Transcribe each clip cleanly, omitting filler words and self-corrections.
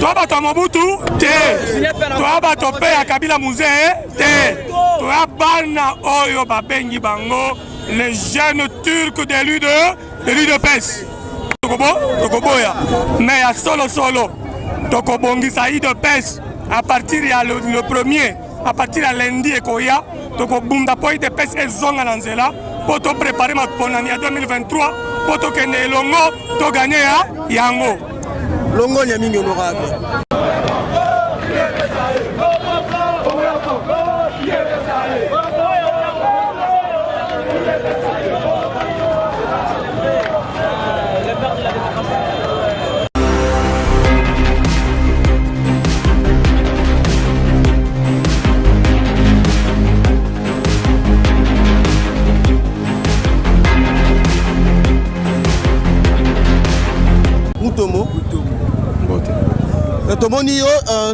Toi bato Mobutu te. Toi bato pe ya Kabila Muzé te. Toi bana oyo babengi bango les jeunes turcs de l'UDPS. Tokoboya. Mais à solo. Tokobongi Saïd de PES. À partir le premier, à partir de lundi et Koya, Tokobunda Poy de PES et Zonga Nanzela. Pour te préparer ma ponani à 2023. Pour te gagner Longo, to gagner à Yango. Longo Nyaming honorable. Tomoni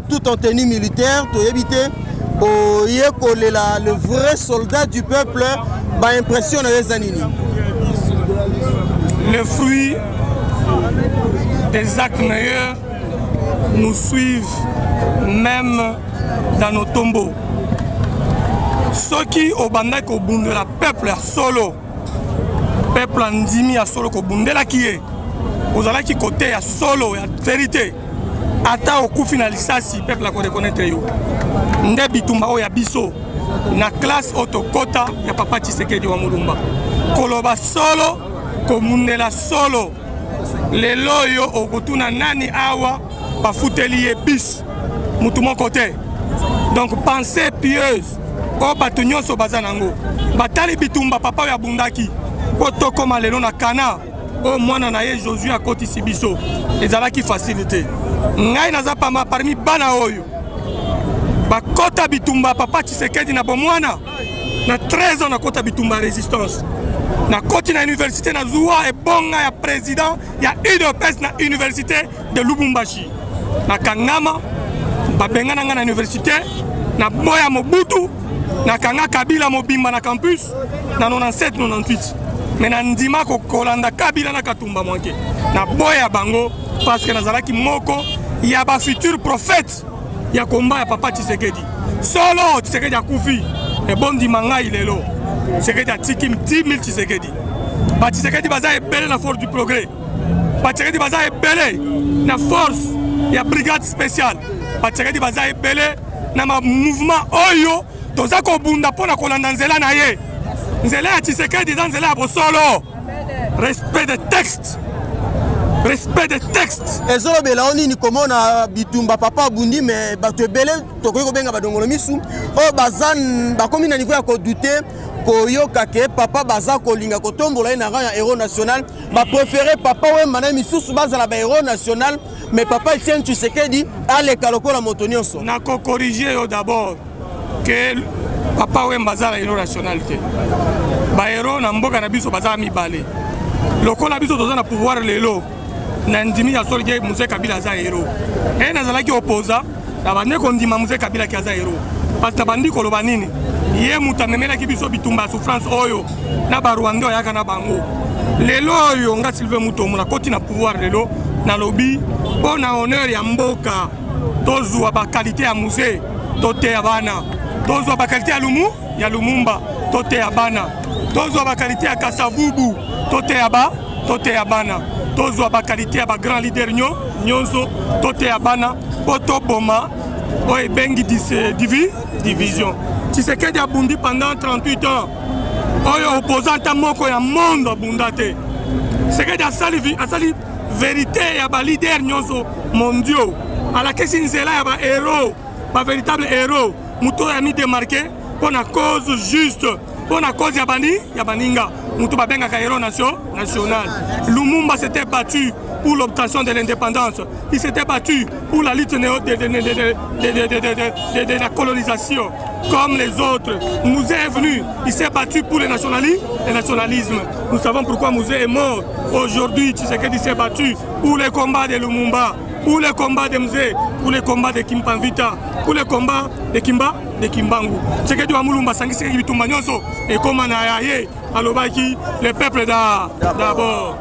tout en tenue militaire, tu évité le vrai soldat du peuple, bah impression les anini. Les fruits des actes meilleurs nous suivent même dans nos tombeaux. Ceux qui au bandai ko bundela peuple à solo, peuple andimi à solo ko bundela qui est, vous allez qui côté à solo à vérité. Ata au finalisa si peuple la reconnaître yo. Nde bitumba o ya biso na classe autokota ya papa Tshisekedi wa Mulumba. Koloba solo, komundela solo. Lelo yo okutuna nani awa ba futeli bis mutu mon côté. Donc pensée pieuse o batunyo so bazanango. Batali bitumba papa ya bundaki. Poto koma lelo na kana. O mwana na ye Josué akoti sibiso. Ezalaki facilité. Ngai naza pama parmi bana oyo bakota bitumba papa Tshisekedi na bomwana na 13 ans na kota bitumba résistance na koti na université na zuwa e bonga ya président ya UDPS na université de Lubumbashi na kangama babenga na na université na boya Mobutu na kanga Kabila mobimba na campus na 97 98 mais na ndima ko kolanda Kabila na katumba mwanke na boya bango parce que nazalaki moko il y a un futur prophète il y a combat ya papa Tshisekedi solo Tshisekedi a koufi et bon dimanga il est là Tshisekedi a tikim 10 000 Tshisekedi ba Tshisekedi baza ebele la force du progrès ba Tshisekedi baza ebele na force ya brigade spéciale ba Tshisekedi baza ebele na ma mouvement oyo toza ko bunda pona kolanda nzela na ye nzela ya Tshisekedi za nzela ya solo respect des textes. Respect des textes. Et ça, on dit comment on a bitumba papa bundi mais bato belé to ko benga badongolo misu o bazan ba komi na niveau ya ko douter ko yoka ke papa baza ko linga ko tombola na rang ya héros national ba préférer papa we mana misusu bazala ba héros national mais papa Etienne Tshisekedi a le kaloko la motonioso na ko corriger d'abord que papa we bazala héros national te ba héros na mboka na biso bazala mibale lokola biso toza na pouvoir lelo Nandimi ya sorge Mzee Kabila za héros. Et nazalaki opposa, na bande kondima Mzee Kabila ki za héros. Parce que bandi koloba nini? Ye mutamemela ki biso bitumba souffrance oyo na ba Rwanda yaka na bango. Lelo oyo nga Sylvain Mutombo na koti na pouvoir lelo na lobby pona honneur ya mboka. Tozwa ba qualité ya musée, tote ya bana. Tozwa ba qualité ya Lumumba, tote ya bana. Tozwa ba qualité ya Kasavubu, tote ya bana. Tozwa ba qualité ya ba grand leader nyonso tote ya bana poto boma o ebengi division Tshisekedi a bundi pendant 38 ans oyo opposant moko ya monde abundate Tshisekedi asali vérité ya ba leader nyonso mondiaux ala kesi nzela ya ba héros ba véritable héros muto ya mi démarqué pour la cause juste pour la cause ya baninga muto babenga ka héros national. Lumumba s'était battu pour l'obtention de l'indépendance. Il s'était battu pour la lutte de la colonisation. Comme les autres, Mouzé est venu, il s'est battu pour le nationalisme. Nous savons pourquoi Mouzé est mort. Aujourd'hui, Tshisekedi s'est battu pour le combat de Lumumba, pour le combat de Mouzé, pour le combat de Kimpanvita, pour le combat de Kimbangu. Tshisekedi wa Mulumba sangi Tshisekedi bitumba nyonso et comme na yaye alobaki le peuple d'abord.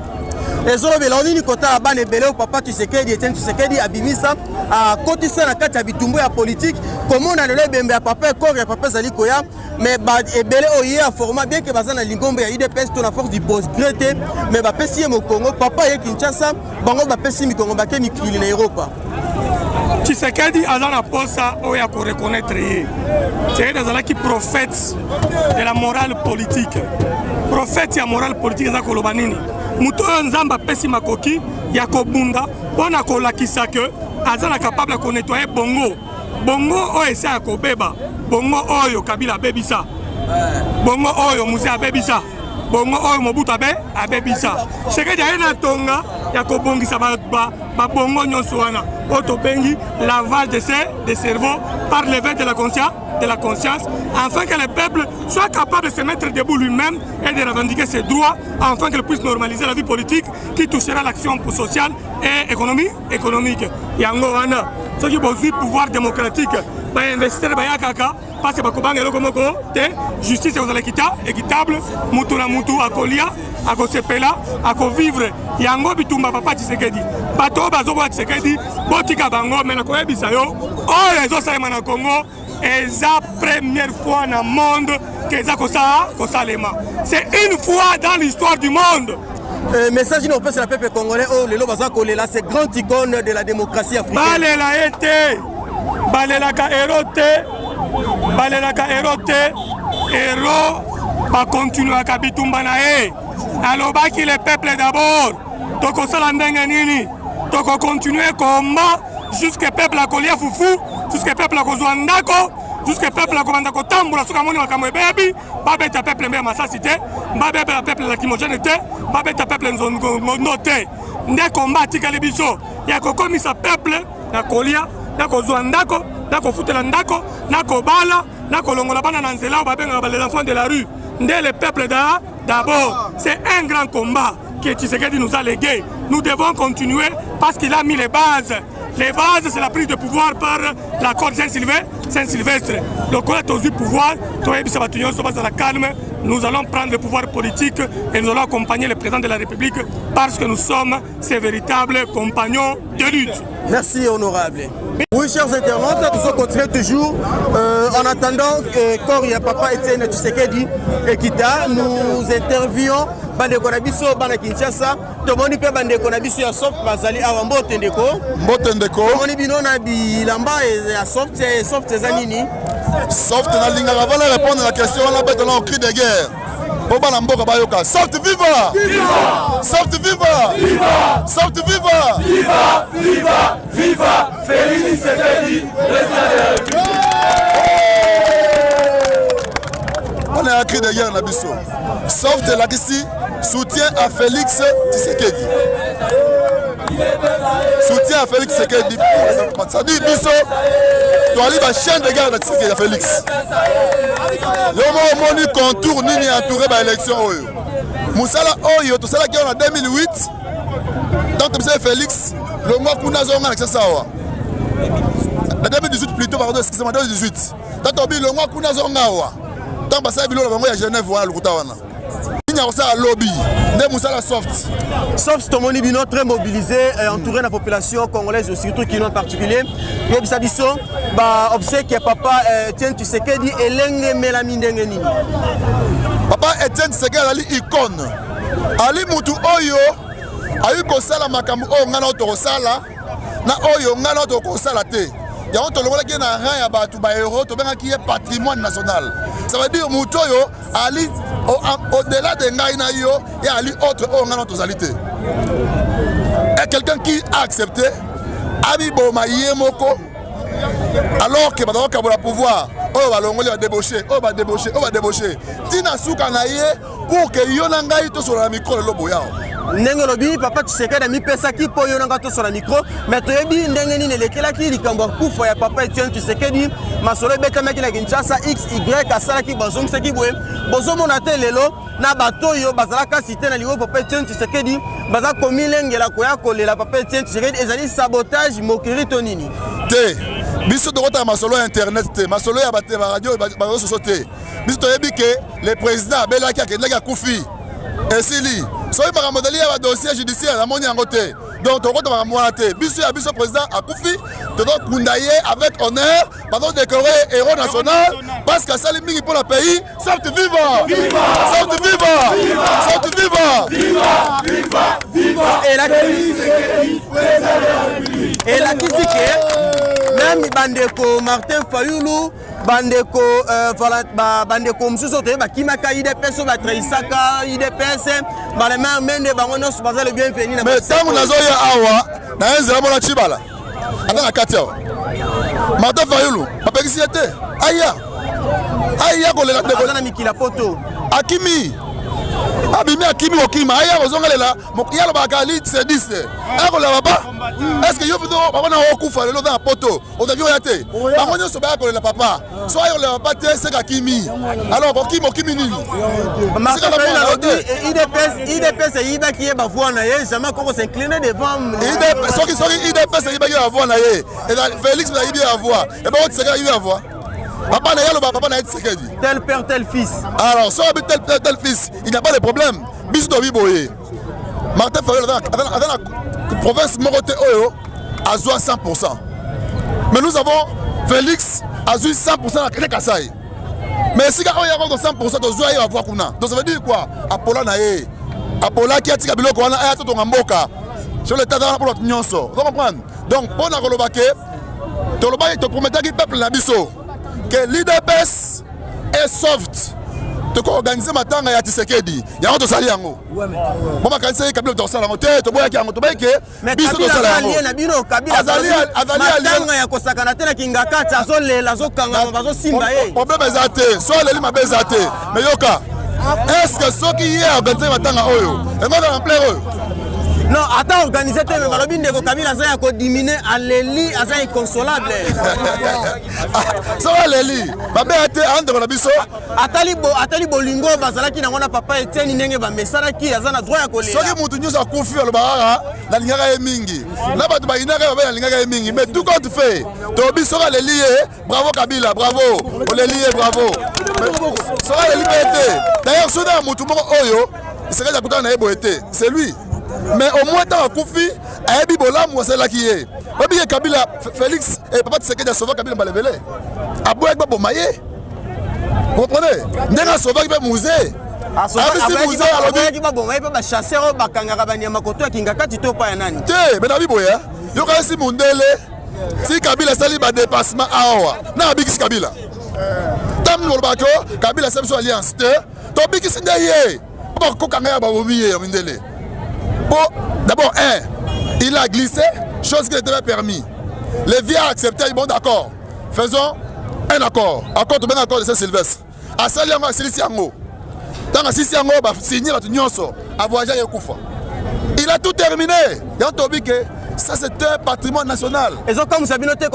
ezolobela onini kota ya bana ebele papa Tshisekedi Etienne Tshisekedi abimisa akotisa na kati ya bitumbu ya politique komona lelo ebembe ya papa ekor ya papa ezali koya mais ebele oye ya format bien que baza na lingombo ya UDPS to na force du progrès te mais bapesi ye mokongo papa ye Kinshasa bango bapesi mikongo bake mikili na Europa. Tshisekedi aza na posa oyo ko reconnaître ye. Tshisekedi azalaki prophète de la morale politique. Prophète ya morale politique eza koloba nini? Mutu oyo Nzambe apesi makoki ya kobunda mpona kolakisa ke aza na capable ya konettoyer bongo. Bongo oyo esa ya kobeba. Bongo oyo Kabila abebisa. Bongo oyo Muze abebisa. Bongo oyo Mobutu abebisa. Tshisekedi aye na tonga ya kobongisa bongo nyonso wana. Oto bengi lavage de cerveau par l'éveil de la conscience, afin que le peuple soit capable de se mettre debout lui-même et de revendiquer ses droits, afin qu'il puisse normaliser la vie politique qui touchera l'action sociale et économique. Yango wana, ceux qui ont le pouvoir démocratique, ba investir ba yakaka, parce que bakobanga eloko moko te, justice équitable, mutu na mutu akolia, akosepela, akovivre. Yango bitumba papa Tshisekedi. Bato bazobo Tshisekedi, botika bango mena koyebisa yo, oyo ezosalema na Congo, eza première fois dans le monde que ça kosalema. C'est une fois dans l'histoire du monde. Message nous passe la peuple congolais, oh le lobaza kolela, c'est grande icône de la démocratie africaine. Balela été, balelaka erote, héros, va continuer à kabitumba na e. Alobaki le peuple d'abord. Toko sala ndenge nini? Toko continuer combat jusqu'à peuple a kolia fufu, jusqu'à peuple a kozwa ndako, jusqu'à peuple a komanda kotambola soka moni makambo ebebi, babeta peuple mbe masasité, babeta peuple la kimogène te, babeta peuple nzondo te. Nde combat tikali biso, ya kokomisa peuple na kolia, na kozwa ndako, na kofutela ndako, na kobala, na kolongola bana na nzela babenga les enfants de la rue. Nde le peuple d'abord, c'est un grand combat que Tshisekedi nous a légué. Nous devons continuer parce qu'il a mis les bases. Les bases, c'est la prise de pouvoir par l'accord Saint-Sylvestre. Le collecte au pouvoir, calme. Nous allons prendre le pouvoir politique et nous allons accompagner le président de la République parce que nous sommes ses véritables compagnons de lutte. Merci, honorable. Oui, chers internautes, nous allons continuer toujours. En attendant que Koria Papa Etienne Tshisekedi et Kita, nous interviewons Bandeko Nabiso, Bana Kinshasa, Tomoni pe Bandeko Nabiso ya soft bazali awa mbote ndeko. Tomoni bino na bilamba ya soft zanini. Soft na linga avant de répondre à la question on a besoin d'un cri de guerre. Boba na mboka bayoka. Soft viva! Viva! Soft viva! Viva! Soft viva! Viva! Viva! Viva! Félix Tshisekedi, on a un cri de guerre na biso. Soft là ici, soutien à Félix Tshisekedi. Soutien à Félix Tshisekedi. Ça dit biso, tu arrives à chaîne de guerre de Tshisekedi à Félix. Le moni contour nini entouré par l'élection oyo. Musala oyo to sala guerre en 2008. Donc M. Félix, le mois kuna zonga na sawa. En 2018 plutôt pardon, excusez-moi 2018. Donc le mois kuna zonga wa. Donc basa bilo la bango ya Genève wa lukuta wana. Il y a un lobby, Soft Tomoni Bino très mobilisé et entouré de la population congolaise, surtout qui en particulier. Il y a des obsèques que papa Etienne Tshisekedi et l'enge melamindenge nini. Papa Etienne Tshisekedi ali icône. Ali mutu oyo ayu kosala makambo o ngana otokosala na oyo ngana otokosala te. Ya on tolongola ki na rang ya batu ba héros to benga ki patrimoine national. Ça veut dire mutu oyo ali au-delà de Ngaïna yo, il y a autre et quelqu'un qui a accepté Abibo Mayemoko alors que le pouvoir va débaucher, va débaucher. Tina Souka Naye pour que Yonangaï to sur la micro le lobo yao. Nengolobi papa Tshisekedi mi pesa ki po yonanga to sur la micro mais toyebi ndenge nini lekela ki likambo kufa ya papa Etienne Tshisekedi masolo beta maki na Kinshasa XY asala ki bazong seki boye bozo monate lelo na bato yo bazalaka cité na liwo papa Etienne Tshisekedi baza komilengela koya kolela papa Etienne Tshisekedi ezali sabotage mokiri to nini te biso de rota masolo internet te masolo ya bate ba radio ba société biso toyebi ke le président belaki akendaki akufi esili soki makambo ezali ya dossier judiciaire namoni yango te. Donc tokota makambo wana te. Biso ya biso président akufi tokokunda ye avec honneur pendant décoré héros national parce que asali mingi pour le pays. Sorte viva! Sorte viva! Sorte viva! Et la kisike même bandeko Martin Fayulu bandeko bandeko msusu to ba kimaka IDPS ba traisaka IDPS ba le mende bango nyonso baza le bienvenu na mais tangu nazoya awa na enzela mona chibala ata na kati awa Martin Fayulu bapekisi ete aya kolela ndeko na mikila poto akimi abimi akimi okima aya kozongalela yalo bakali c'est 10 akolela papa est-ce que yo bido bana okufa lelo dans poto otavi oyate bango nyonso ba kolela papa so ayo le papa te c'est akimi alors okimi nini IDPS yiba qui est bavoa na ye jamais ko s'incliner devant IDPS yiba qui bavoa na ye et Félix va yiba bavoa et ba on tseka yiba bavoa papa na yalo papa na Tshisekedi tel père tel fils alors so tel fils il n'y a pas de problème biso to biboye Martin Fayulu dans la province Morote Oyo a 100%. Mais nous avons Félix a 100% à Kasai. Mais si on y a 100%, on doit y avoir kuna. Donc ça veut dire quoi? Apolla nae. Apolla qui a tiré biloko wana aya to ngamboka. Sur le tata pour notre nyonso. Vous comprenez? Donc pour na kolobake, to loba to promettre que peuple na biso que l'IDPS est soft. Tu peux organiser ma tanga ya Tshisekedi. Ya to sali yango. Bon makanisa Kabila to sala ngote to boya ki yango to bayeke. Biso to sala yango. Na bino Kabila azali tanga ya kosakana tena kingakati azolela azokanga bazo simba ye. Problème ezate, so leli mabezate. Mais yoka. Est-ce que ceux qui y organiser ma tanga oyo, engona en plein oyo. Non, attends, organiser mais balobi ndeko Kabila za ya ko diminuer aleli aza inconsolable. Ça va leli. Babe ate ande na biso. Atali bolingo bazalaki na ngona papa Etienne ndenge ba mesalaki aza na droit ya kolela. Soki mutu nyosa akufi alobara na lingaka ye mingi. Na bato ba inaka ba lingaka ye mingi, mais tout compte fait. To biso ka leli bravo Kabila, bravo. O leli bravo. Ça va leli ete. D'ailleurs sona mutu moko oyo, c'est que jakutana na ebo ete. C'est lui. Mais au moins tant Koufi a ebi bolam ou c'est là qui est. Babi Kabila Félix et papa Tshisekedi a sauvé Kabila balevele. Abou ek ba bomaye. Vous comprenez? Ndenga sauvé ba musée. Abisi musée alobi ki ba bomaye ba chasseur ba kangaka ba nyama koto kingaka tito pa ya nani. Te, mais nabi boya. Yo ka si mundele. Si Kabila sali ba dépassement awa. Na bikisi Kabila. Tam no ba ko Kabila sali so alliance te. To bikisi ndaye. Ba ko kangaya ba bomiye mundele. Bon, d'abord, il a glissé, chose qui était permis. Les vieux a accepté, bon d'accord. Faisons un accord. Accord, tout bien accord de Saint-Sylvestre. À Saliango, à Siliciango. Dans la Siliciango, il va signer la Tunyonso, à voyager à Koufa. Il a tout terminé. Il a dit que ça c'est un patrimoine national. Et donc, comme vous avez noté,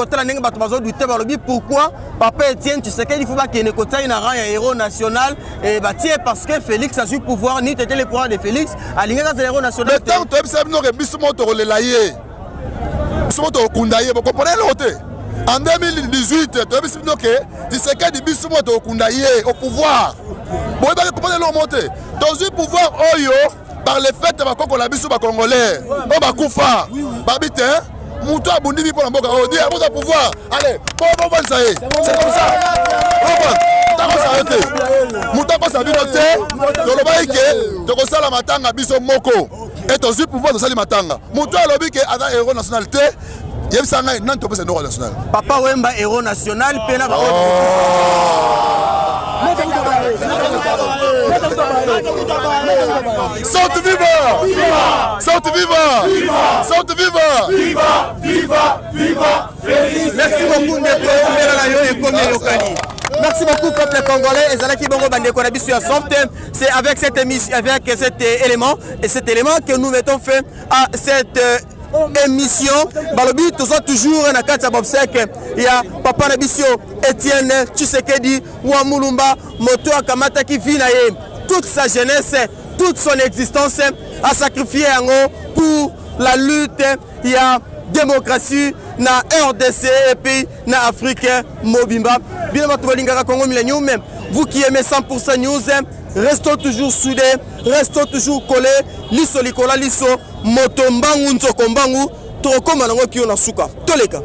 pourquoi Papa Etienne, tu sais qu'il faut pas qu'il y ait un héros national et parce que Félix a su pouvoir, ni était le pouvoir de Félix, à l'ingénieur des héros nationaux. Mais tant que tu as vu que Bissomoto relaye, Bissomoto Kundaye, vous comprenez l'autre? En 2018, tu as vu que tu sais que Bissomoto Kundaye au pouvoir. Vous avez compris l'autre? Dans un pouvoir, Oyo. Par le fait que la biso ba congolais on va koufa babite muto abundi pour la mboka on dit à votre pouvoir allez bon ça y est c'est comme ça on va s'arrêter muto pas sa binote to loba ike to ko sala matanga biso moko et to zu pouvoir de sala matanga muto alobi ke ada héros nationalité yebisa ngai nan to pesa héros national papa Wemba héros national pena ba Sorte viva! Sorte viva! Sorte viva! Viva! Viva! Viva! Merci beaucoup Merci beaucoup peuple congolais et Zalaki Bongo Bandeko Nabisu à Soft. C'est avec cette émission, avec cet élément que nous mettons fin à cette émission. Balobi toujours na kati ya Bobsek ya papa Nabisio Etienne Tshisekedi wa Mulumba moto akamata ki vina ye toute sa jeunesse, toute son existence a sacrifié pour la lutte ya démocratie na RDC et puis na Afrique mobimba bien bato balingaka Congo millennium même Vous qui aimez 100% News, restons toujours soudés, restons toujours collés. Liso likola liso, motombangu nzokombangu, troko manango kiyo na suka. Toleka.